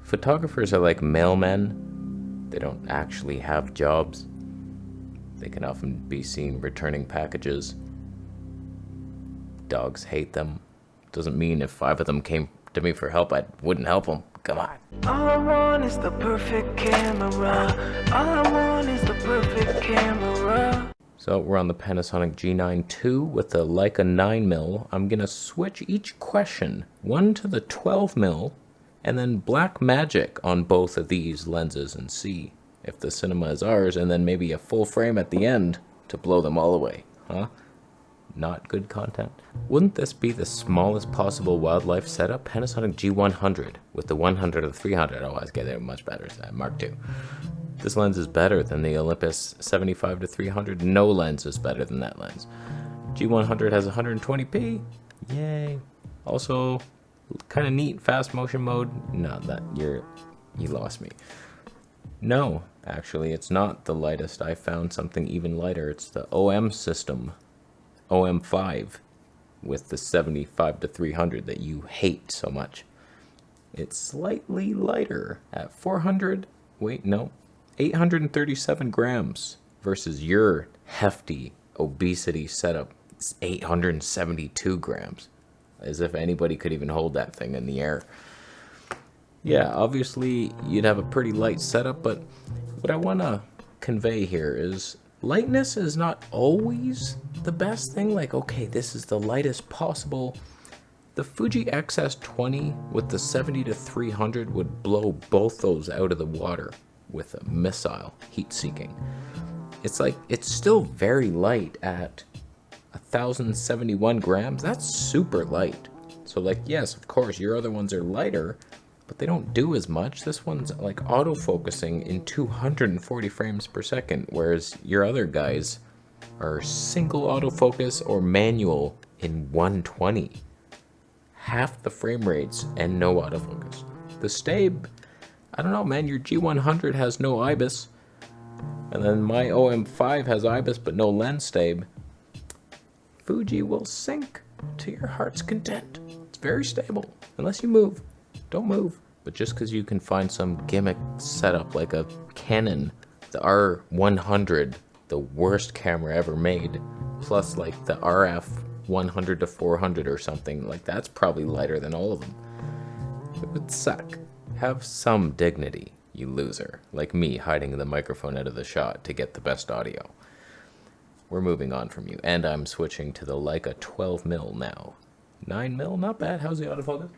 Photographers are like mailmen. They don't actually have jobs. They can often be seen returning packages. Dogs hate them. Doesn't mean if 5 of them came to me for help, I wouldn't help them. Come on. All I want is the perfect camera. All I want is the perfect camera. So we're on the Panasonic G9 II with the Leica 9mm. I'm going to switch each question, one to the 12mm, and then black magic on both of these lenses and see if the cinema is ours, and then maybe a full frame at the end to blow them all away. Huh? Not good content. Wouldn't this be the smallest possible wildlife setup? Panasonic G100 with the 100 or the 300. Oh, I was getting much better than that. Mark II. This lens is better than the Olympus 75 to 300. No lens is better than that lens. G100 has 120p. Yay. Also, kind of neat fast motion mode. No, you lost me. No, actually, it's not the lightest. I found something even lighter. It's the OM system. OM5 with the 75 to 300 that you hate so much. It's slightly lighter at 837 grams versus your hefty obesity setup. It's 872 grams. As if anybody could even hold that thing in the air. Yeah, obviously you'd have a pretty light setup, but what I want to convey here is lightness is not always the best thing. Like, okay, this is the lightest possible. The Fuji XS20 with the 70 to 300 would blow both those out of the water with a missile heat-seeking. It's like, it's still very light at 1,071 grams. That's super light. So like, yes, of course, your other ones are lighter, but they don't do as much. This one's like autofocusing in 240 frames per second, whereas your other guys are single autofocus or manual in 120. Half the frame rates and no autofocus. The Stabe, I don't know, man, your G100 has no IBIS, and then my OM5 has IBIS but no lens Stabe. Fuji will sync to your heart's content. It's very stable, unless you move. Don't move. But just because you can find some gimmick setup like a Canon, the R100, the worst camera ever made, plus like the RF 100 to 400 or something, like that's probably lighter than all of them. It would suck. Have some dignity, you loser, like me hiding the microphone out of the shot to get the best audio. We're moving on from you, and I'm switching to the Leica 12mm now. 9mm, not bad. How's the autofocus?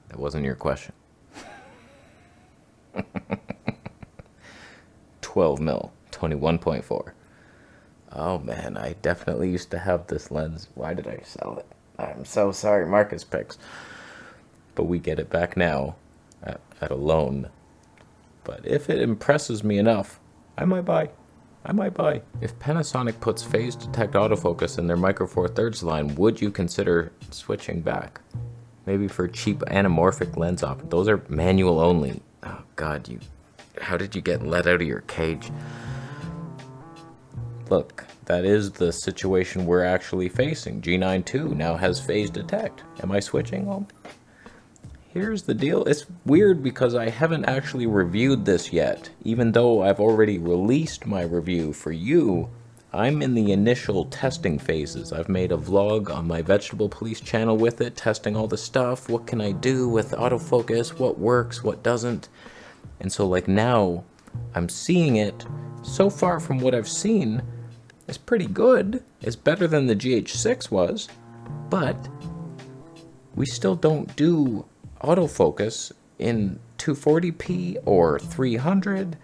That wasn't your question. 12mm, 21.4. Oh man, I definitely used to have this lens. Why did I sell it? I'm so sorry, Marcus Picks. But we get it back now at a loan. But if it impresses me enough, I might buy. If Panasonic puts phase detect autofocus in their Micro Four Thirds line, would you consider switching back? Maybe for cheap anamorphic lens op. Those are manual only. Oh God, how did you get let out of your cage? Look, that is the situation we're actually facing. G9 II now has phase detect. Am I switching? Well, here's the deal. It's weird because I haven't actually reviewed this yet. Even though I've already released my review for you, I'm in the initial testing phases. I've made a vlog on my Vegetable Police channel with it, testing all the stuff. What can I do with autofocus? What works? What doesn't? And so like now, I'm seeing it. So far from what I've seen, it's pretty good. It's better than the GH6 was, but we still don't do autofocus in 240p or 300.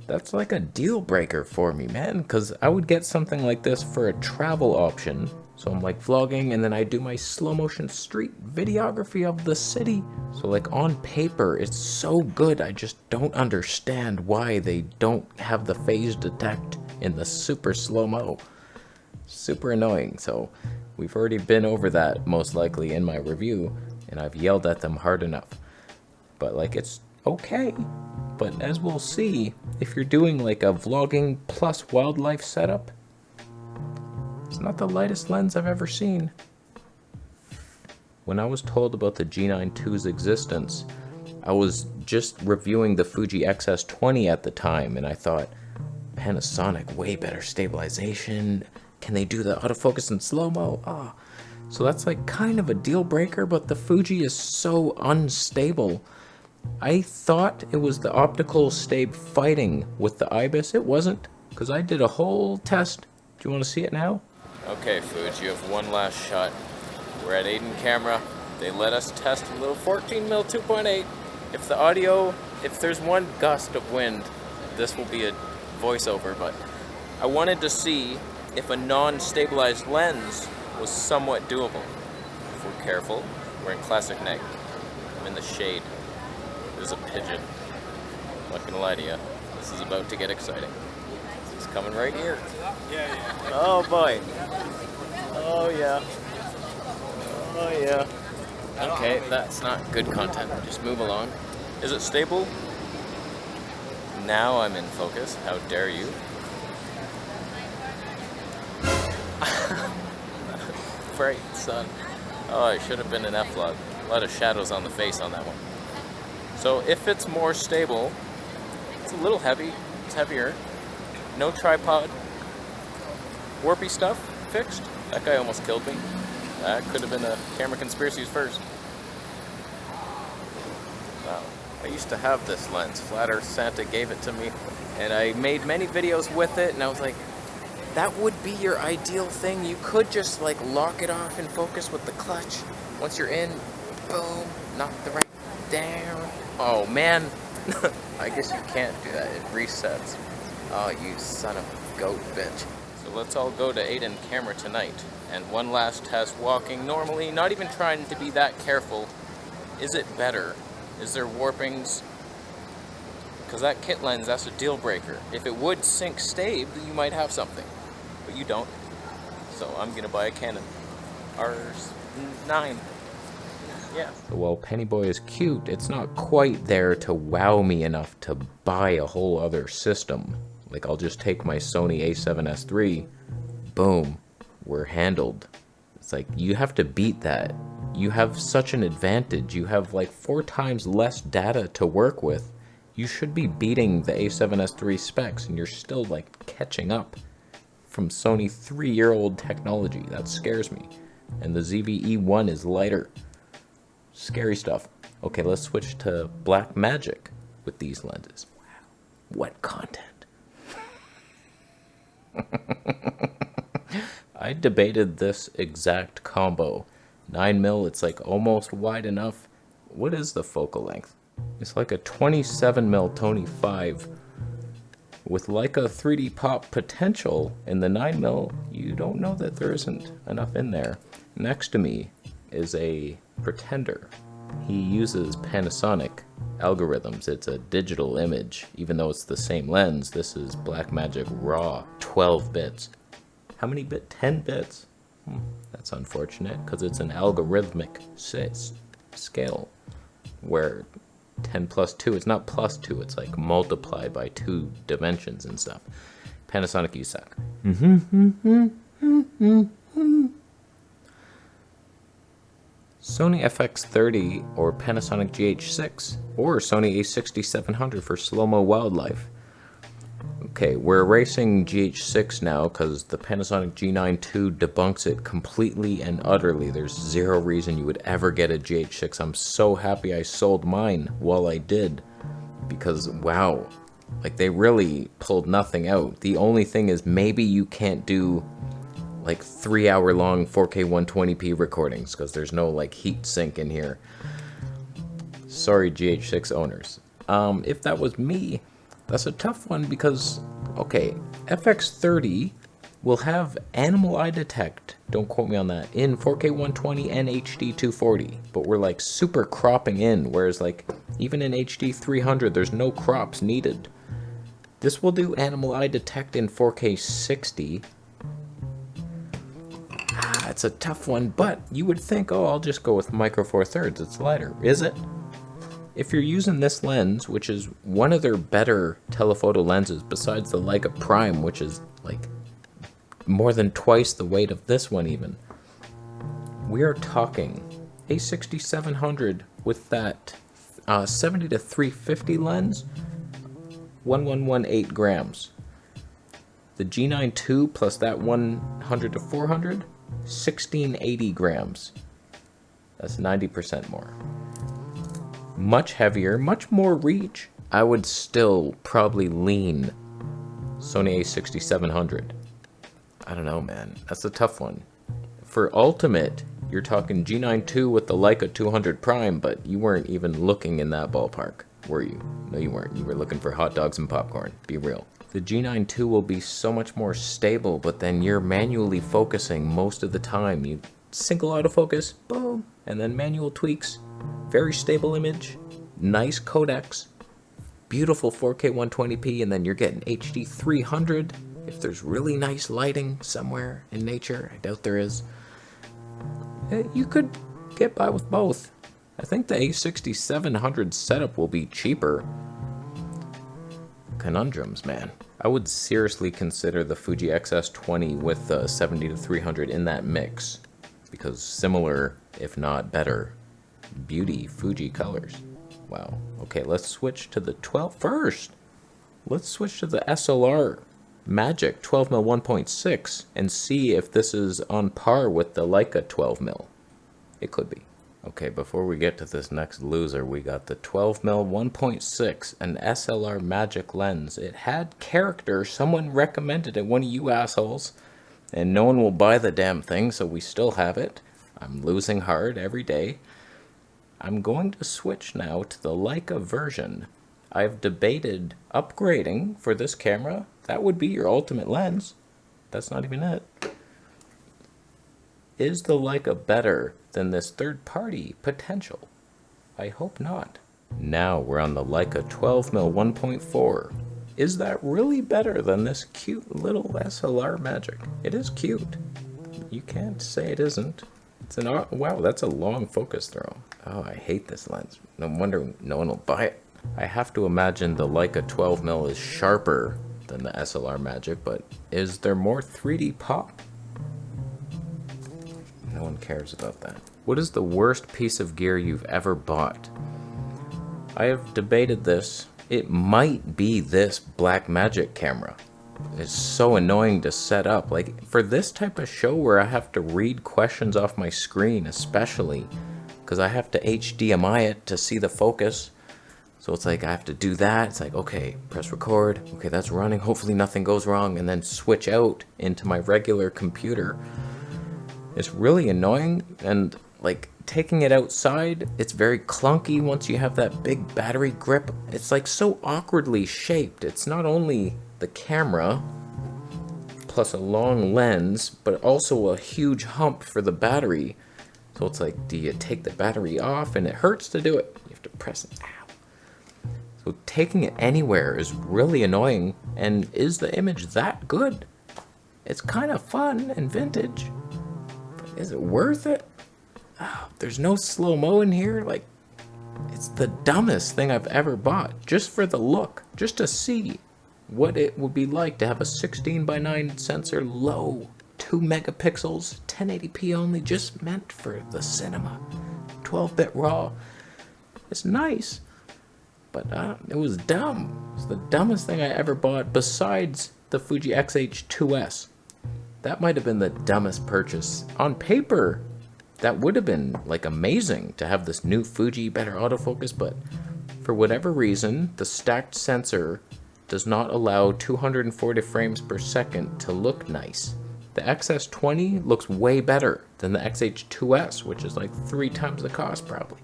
That's like a deal breaker for me, man, because I would get something like this for a travel option. So I'm like vlogging and then I do my slow motion street videography of the city. So like on paper, it's so good. I just don't understand why they don't have the phase detect in the super slow-mo. Super annoying. So we've already been over that most likely in my review, and I've yelled at them hard enough. But like, it's okay. But as we'll see, if you're doing like a vlogging plus wildlife setup, it's not the lightest lens I've ever seen. When I was told about the G9 II's existence, I was just reviewing the Fuji XS20 at the time, and I thought, Panasonic, way better stabilization. Can they do the autofocus in slow-mo? Ah. So that's like kind of a deal breaker, but the Fuji is so unstable. I thought it was the optical stab fighting with the IBIS. It wasn't, because I did a whole test. Do you want to see it now? Okay, Fuji, you have one last shot. We're at Aiden Camera. They let us test a little 14mm 2.8. If the audio, if there's one gust of wind, this will be a voiceover, but I wanted to see if a non-stabilized lens was somewhat doable. If we're careful, we're in classic neg. I'm in the shade. There's a pigeon. I'm not gonna lie to you. This is about to get exciting. It's coming right here. Oh boy. Oh yeah. Oh yeah. Okay, that's not good content. Just move along. Is it stable? Now I'm in focus. How dare you? Bright sun. Oh, it should have been an F-log. A lot of shadows on the face on that one. So if it's more stable, it's a little heavy. It's heavier. No tripod. Warpy stuff fixed. That guy almost killed me. That could have been a camera Conspiracies first. Wow. I used to have this lens. Flat Earth Santa gave it to me, and I made many videos with it, and I was like, that would be your ideal thing. You could just like lock it off and focus with the clutch. Once you're in, boom, knock the right down. Oh man, I guess you can't do that. It resets. Oh, you son of a goat bitch. So let's all go to Aiden Camera tonight. And one last test walking normally, not even trying to be that careful. Is it better? Is there warpings? Because that kit lens, that's a deal breaker. If it would sync stave, you might have something. But you don't. So I'm gonna buy a Canon R9. Yeah. While Pennyboy is cute, it's not quite there to wow me enough to buy a whole other system. Like, I'll just take my Sony a7S III, boom, we're handled. It's like, you have to beat that. You have such an advantage. You have like 4 times less data to work with. You should be beating the a7S III specs, and you're still like catching up from Sony 3-year-old technology. That scares me. And the ZV-E1 is lighter. Scary stuff. Okay, let's switch to Black Magic with these lenses. Wow, what content. I debated this exact combo. 9mm, it's like almost wide enough. What is the focal length? It's like a 27mm Tony 5 with Leica 3D pop potential. In the 9mm, you don't know that there isn't enough in there. Next to me is a Pretender. He uses Panasonic algorithms. It's a digital image. Even though it's the same lens, this is Blackmagic RAW, 12 bits. How many bits? 10 bits? That's unfortunate, because it's an algorithmic scale, where 10 plus 2, it's not plus 2, it's like multiplied by 2 dimensions and stuff. Panasonic, you suck. Sony FX30 or Panasonic GH6 or Sony a6700 for slow-mo wildlife. Okay, we're erasing GH6 now because the Panasonic G9 II debunks it completely and utterly. There's zero reason you would ever get a GH6. I'm so happy I sold mine while I did, because wow, like they really pulled nothing out. The only thing is maybe you can't do like 3-hour-long 4K 120p recordings because there's no like heat sink in here. Sorry, GH6 owners. If that was me, that's a tough one because, okay, FX30 will have animal eye detect, don't quote me on that, in 4K 120 and HD 240, but we're like super cropping in, whereas like even in HD 300 there's no crops needed. This will do animal eye detect in 4K 60. It's a tough one, but you would think, oh, I'll just go with Micro Four Thirds, it's lighter. Is it? If you're using this lens, which is one of their better telephoto lenses besides the Leica Prime, which is like more than twice the weight of this one even, we are talking A6700 with that 70 to 350 lens, 1118 grams. The G9 II plus that 100 to 400, 1680 grams. That's 90% more. Much heavier, much more reach. I would still probably lean Sony A6700. I don't know, man. That's a tough one. For ultimate, you're talking G9 II with the Leica 200 prime, but you weren't even looking in that ballpark, were you? No, you weren't. You were looking for hot dogs and popcorn. Be real. The G9 II will be so much more stable, but then you're manually focusing most of the time. You single autofocus, boom, and then manual tweaks. Very stable image, nice codecs, beautiful 4K 120p, and then you're getting HD 300 if there's really nice lighting somewhere in nature. I doubt there is. You could get by with both. I think the A6700 setup will be cheaper. Conundrums, man. I would seriously consider the Fuji XS20 with the 70 to 300 in that mix, because similar, if not better, beauty Fuji colors. Wow. Okay, let's switch to the 12 first. Let's switch to the SLR Magic 12mm 1.6 and see if this is on par with the Leica 12mm. It could be. Okay, before we get to this next loser, we got the 12mm 1.6, an SLR Magic lens. It had character. Someone recommended it, one of you assholes, and no one will buy the damn thing, so we still have it. I'm losing hard every day. I'm going to switch now to the Leica version. I've debated upgrading for this camera. That would be your ultimate lens. That's not even it. Is the Leica better than this third-party potential? I hope not. Now we're on the Leica 12mm 1.4. Is that really better than this cute little SLR Magic? It is cute. You can't say it isn't. It's an wow, that's a long focus throw. Oh, I hate this lens. No wonder no one will buy it. I have to imagine the Leica 12mm is sharper than the SLR Magic, but is there more 3D pop? No one cares about that. What is the worst piece of gear you've ever bought? I have debated this. It might be this Blackmagic camera. It's so annoying to set up. Like, for this type of show where I have to read questions off my screen, especially, because I have to HDMI it to see the focus. So it's like I have to do that. It's like, okay, press record. Okay, that's running. Hopefully nothing goes wrong. And then switch out into my regular computer. It's really annoying. And like taking it outside, it's very clunky once you have that big battery grip. It's like so awkwardly shaped. It's not only the camera plus a long lens, but also a huge hump for the battery. So it's like, do you take the battery off? And it hurts to do it. You have to press it. Ow. So taking it anywhere is really annoying. And is the image that good? It's kind of fun and vintage. But is it worth it? Oh, there's no slow-mo in here. Like, it's the dumbest thing I've ever bought. Just for the look. Just to see what it would be like to have a 16:9 sensor, low, 2 megapixels, 1080p only, just meant for the cinema. 12-bit RAW. It's nice. But it was dumb. It's the dumbest thing I ever bought besides the Fuji X-H2S. That might have been the dumbest purchase. On paper, that would have been like amazing to have this new Fuji better autofocus, but for whatever reason, the stacked sensor does not allow 240 frames per second to look nice. The XS20 looks way better than the X-H2S, which is like 3 times the cost probably.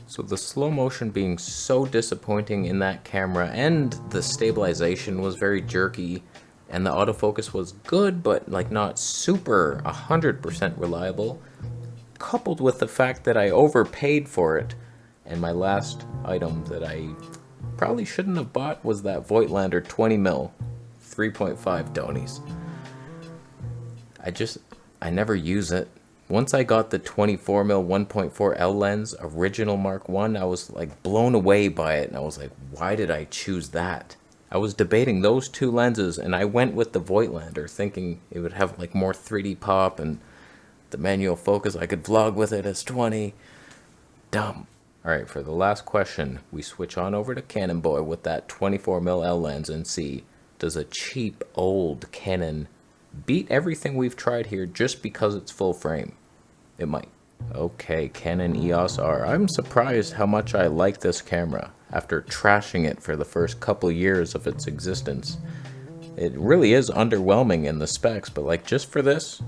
So the slow motion being so disappointing in that camera, and the stabilization was very jerky, and the autofocus was good, but like not super 100% reliable, coupled with the fact that I overpaid for it. And my last item that I probably shouldn't have bought was that Voigtlander 20mm 3.5 Donnies. I never use it. Once I got the 24mm 1.4L lens, original Mark 1, I was like blown away by it, and I was like, why did I choose that? I was debating those two lenses, and I went with the Voigtlander, thinking it would have like more 3D pop and the manual focus. I could vlog with it as 20. dumb. All right, for the last question, we switch on over to Canon Boy with that 24mm L lens and see, does a cheap old Canon beat everything we've tried here just because it's full frame? It might. Okay, Canon EOS R. I'm surprised how much I like this camera after trashing it for the first couple years of its existence. It really is underwhelming in the specs, but like just for this,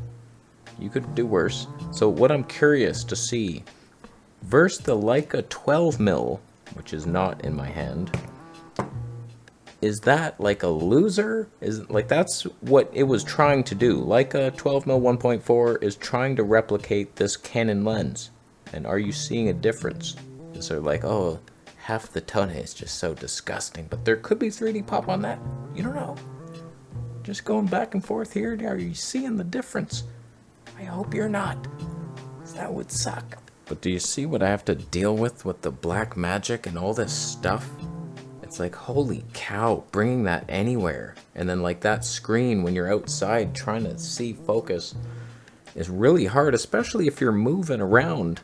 you could do worse. So what I'm curious to see, versus the Leica 12mm, which is not in my hand, is that like a loser? Is like that's what it was trying to do. Leica 12mm 1.4 is trying to replicate this Canon lens. And are you seeing a difference? Is there like, oh, half the tone is just so disgusting, but there could be 3D pop on that? You don't know. Just going back and forth here, are you seeing the difference? I hope you're not, 'cause that would suck. But do you see what I have to deal with the black magic and all this stuff? It's like, holy cow, bringing that anywhere. And then like that screen when you're outside trying to see focus is really hard, especially if you're moving around.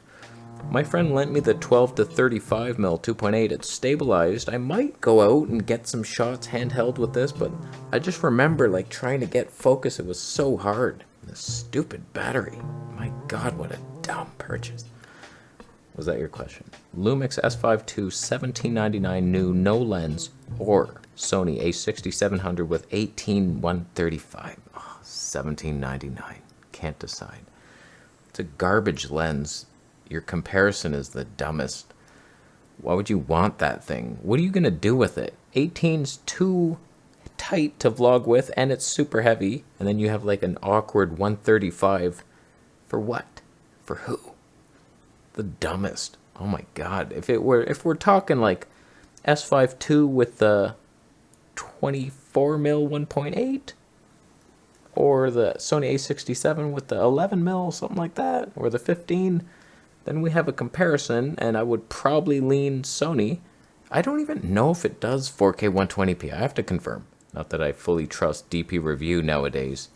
My friend lent me the 12 to 35mm 2.8. It's stabilized. I might go out and get some shots handheld with this, but I just remember like trying to get focus. It was so hard. This stupid battery. My God, what a dumb purchase. Was that your question? Lumix S5 II, $17.99 new, no lens, or Sony A6700 with 18-135. Oh, $17.99. Can't decide. It's a garbage lens. Your comparison is the dumbest. Why would you want that thing? What are you gonna do with it? 18's too tight to vlog with, and it's super heavy. And then you have like an awkward 135. For what? For who? The dumbest. Oh my God. If we're talking like S5 II with the 24mm 1.8, or the Sony A67 with the 11mm, something like that, or the 15, then we have a comparison, and I would probably lean Sony. I don't even know if it does 4K 120p. I have to confirm. Not that I fully trust DP Review nowadays.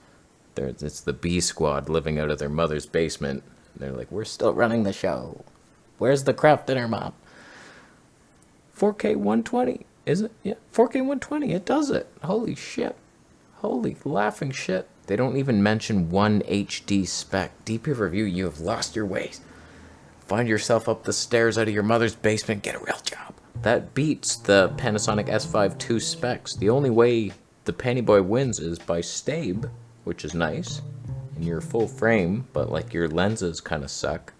It's the B squad living out of their mother's basement. They're like, we're still running the show. Where's the craft dinner, Mom? 4K 120. Is it? Yeah, 4K 120. It does it. Holy shit. Holy laughing shit. They don't even mention one HD spec. DP Review, you have lost your ways. Find yourself up the stairs out of your mother's basement. Get a real job. That beats the Panasonic S5 II specs. The only way the Panny Boy wins is by Stabe, which is nice, and you're full frame, but like your lenses kind of suck,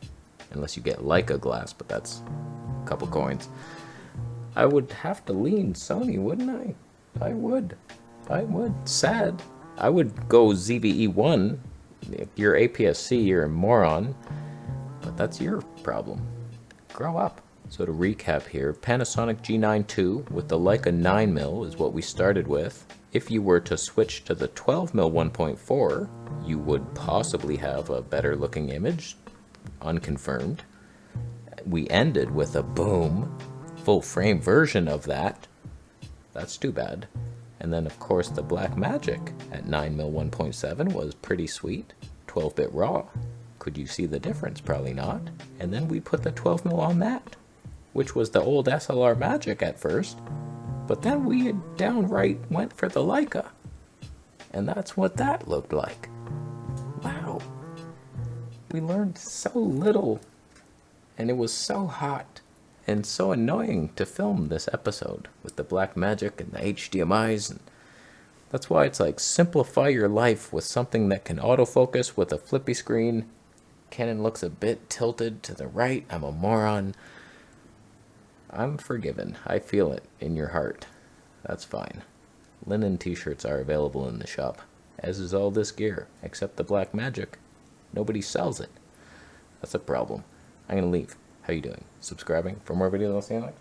unless you get Leica glass, but that's a couple coins. I would have to lean Sony, wouldn't I? I would. Sad. I would go ZVE1. If you're aps-c, you're a moron, but that's your problem. Grow up. So to recap here, Panasonic G9 II with the Leica 9mm is what we started with. If you were to switch to the 12mm 1.4, you would possibly have a better looking image, unconfirmed. We ended with a boom, full frame version of that. That's too bad. And then of course the Black Magic at 9mm 1.7 was pretty sweet, 12-bit RAW. Could you see the difference? Probably not. And then we put the 12mm on that, which was the old SLR Magic at first, but then we had downright went for the Leica, and that's what that looked like. Wow. We learned so little, and it was so hot and so annoying to film this episode with the Black Magic and the HDMIs, and that's why it's like, simplify your life with something that can autofocus with a flippy screen. Canon looks a bit tilted to the right. I'm a moron. I'm forgiven. I feel it in your heart. That's fine. Linen t-shirts are available in the shop, as is all this gear, except the Black Magic. Nobody sells it. That's a problem. I'm gonna leave. How you doing? Subscribing for more videos?